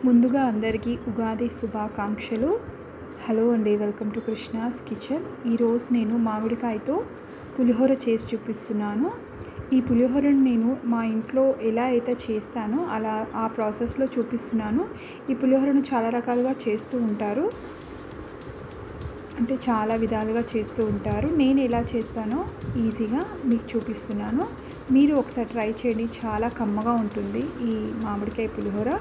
ముందుగా అందరికీ ఉగాది శుభాకాంక్షలు. హలో అండి, వెల్కమ్ టు కృష్ణాస్ కిచెన్. ఈరోజు నేను మామిడికాయతో పులిహోర చేసి చూపిస్తున్నాను. ఈ పులిహోరను నేను మా ఇంట్లో ఎలా అయితే చేస్తానో అలా ఆ ప్రాసెస్లో చూపిస్తున్నాను. ఈ పులిహోరను చాలా రకాలుగా చేస్తూ ఉంటారు, అంటే చాలా విధాలుగా చేస్తూ ఉంటారు. నేను ఎలా చేస్తానో ఈజీగా మీకు చూపిస్తున్నాను. మీరు ఒకసారి ట్రై చేయండి, చాలా కమ్మగా ఉంటుంది ఈ మామిడికాయ పులిహోర.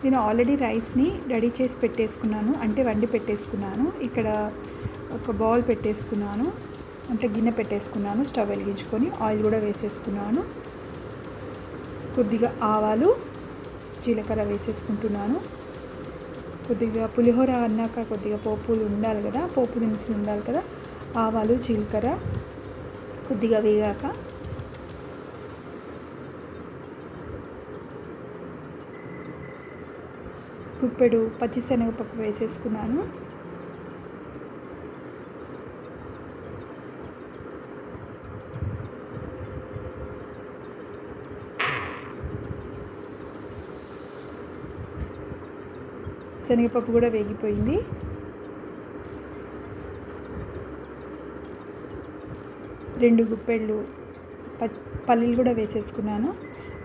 నేను ఆల్రెడీ రైస్ని రెడీ చేసి పెట్టేసుకున్నాను, అంటే వండి పెట్టేసుకున్నాను. ఇక్కడ ఒక బౌల్ పెట్టేసుకున్నాను, అంటే గిన్నె పెట్టేసుకున్నాను. స్టవ్ వెలిగించుకొని ఆయిల్ కూడా వేసేసుకున్నాను. కొద్దిగా ఆవాలు, జీలకర్ర వేసేసుకుంటున్నాను. కొద్దిగా పులిహోర అన్నాక కొద్దిగా పోపులు ఉండాలి కదా, పోపు దినుసులు ఉండాలి కదా. ఆవాలు, జీలకర్ర కొద్దిగా వేగాక గుప్పెడు పచ్చిశనగపప్పు వేసేసుకున్నాను. శనగపప్పు కూడా వేగిపోయింది. రెండు గుప్పెళ్ళు పల్లీలు కూడా వేసేసుకున్నాను,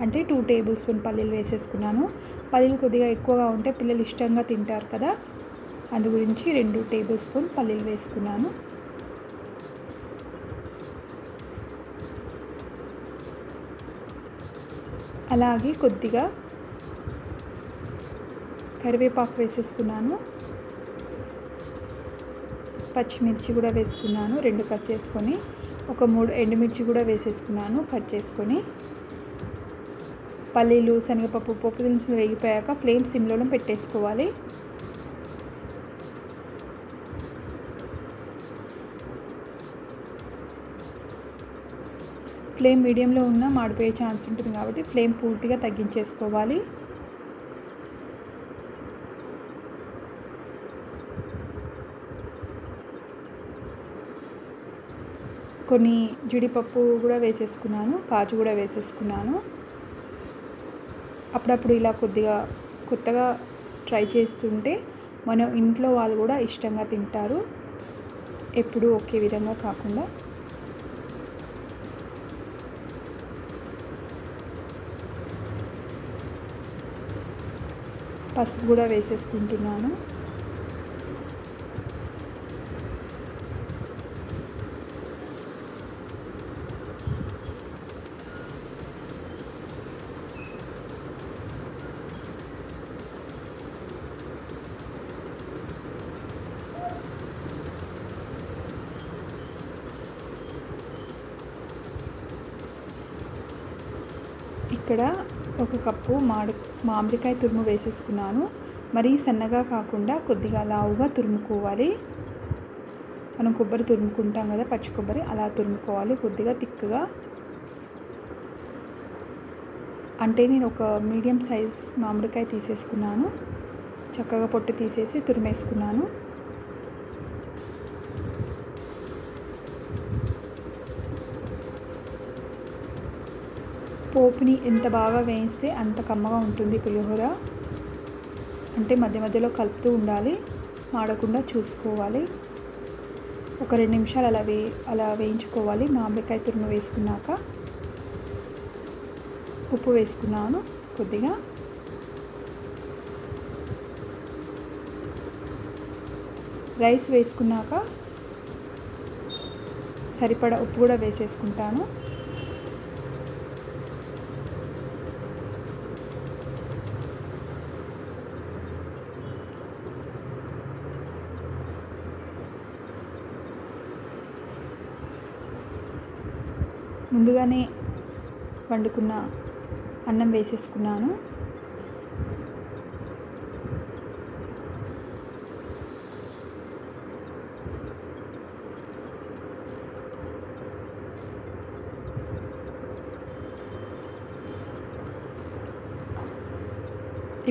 అంటే 2 టేబుల్ స్పూన్ పల్లీలు వేసేసుకున్నాను. పల్లీలు కొద్దిగా ఎక్కువగా ఉంటే పిల్లలు ఇష్టంగా తింటారు కదా, అందు గురించి 2 టేబుల్ స్పూన్ పల్లీలు వేసుకున్నాను. అలాగే కొద్దిగా కరివేపాకు వేసేసుకున్నాను. పచ్చిమిర్చి కూడా వేసుకున్నాను, 2 కట్ చేసుకొని. ఒక 3 ఎండుమిర్చి కూడా వేసేసుకున్నాను, కట్ చేసుకొని. పల్లీలు, శనగపప్పు, పోపు దినుసులు వేగిపోయాక ఫ్లేమ్ సిమ్లోనే పెట్టేసుకోవాలి. ఫ్లేమ్ మీడియంలో ఉన్నా మాడిపోయే ఛాన్స్ ఉంటుంది కాబట్టి ఫ్లేమ్ పూర్తిగా తగ్గించేసుకోవాలి. కొన్ని జీడిపప్పు కూడా వేసేసుకున్నాను, కాజు కూడా వేసేసుకున్నాను. అప్పుడప్పుడు ఇలా కొద్దిగా కొత్తగా ట్రై చేస్తుంటే మన ఇంట్లో వాళ్ళు కూడా ఇష్టంగా తింటారు, ఎప్పుడూ ఒకే విధంగా కాకుండా. పసుపు కూడా వేసేసుకుంటున్నాను. ఇక్కడ ఒక కప్పు మామిడికాయ తురుము వేసేసుకున్నాను. మరీ సన్నగా కాకుండా కొద్దిగా లావుగా తురుముకోవాలి. మనం కొబ్బరి తురుముకుంటాం కదా, పచ్చి కొబ్బరి, అలా తురుముకోవాలి, కొద్దిగా తిక్కుగా. అంటే నేను ఒక మీడియం సైజ్ మామిడికాయ తీసేసుకున్నాను, చక్కగా పొట్టు తీసేసి తురిమేసుకున్నాను. పోపుని ఎంత బాగా వేయిస్తే అంత కమ్మగా ఉంటుంది పులిహోర. అంటే మధ్య మధ్యలో కలుపుతూ ఉండాలి, మాడకుండా చూసుకోవాలి. ఒక 2 నిమిషాలు అలా వేయించుకోవాలి. మామిడికాయ తురుము వేసుకున్నాక ఉప్పు వేసుకున్నాను కొద్దిగా. రైస్ వేసుకున్నాక సరిపడా ఉప్పు కూడా వేసేసుకుంటాను. ముందుగానే వండుకున్న అన్నం వేసేసుకున్నాను.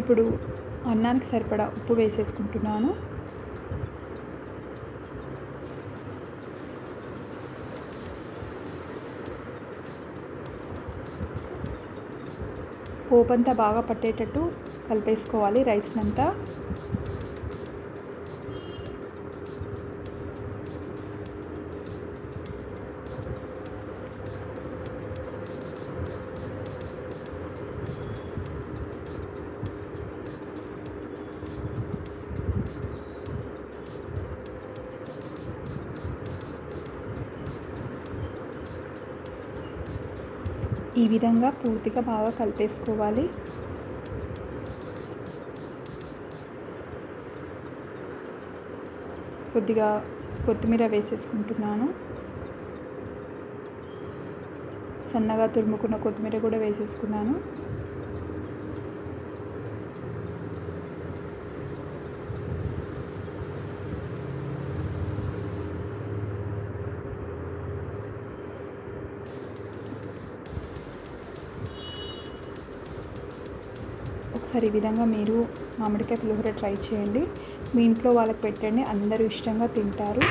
ఇప్పుడు అన్నానికి సరిపడా ఉప్పు వేసేసుకుంటున్నాను. పోపంతా బాగా పట్టేటట్టు కలిపేసుకోవాలి రైస్నంతా. ఈ విధంగా పూర్తిగా బాగా కలిపేసుకోవాలి. కొద్దిగా కొత్తిమీర వేసేసుకుంటున్నాను. సన్నగా తురుముకున్న కొత్తిమీర కూడా వేసేసుకున్నాను. ఒకసారి ఈ విధంగా మీరు మామిడికాయ పులిహోర ట్రై చేయండి. మీ ఇంట్లో వాళ్ళకి పెట్టండి, అందరూ ఇష్టంగా తింటారు.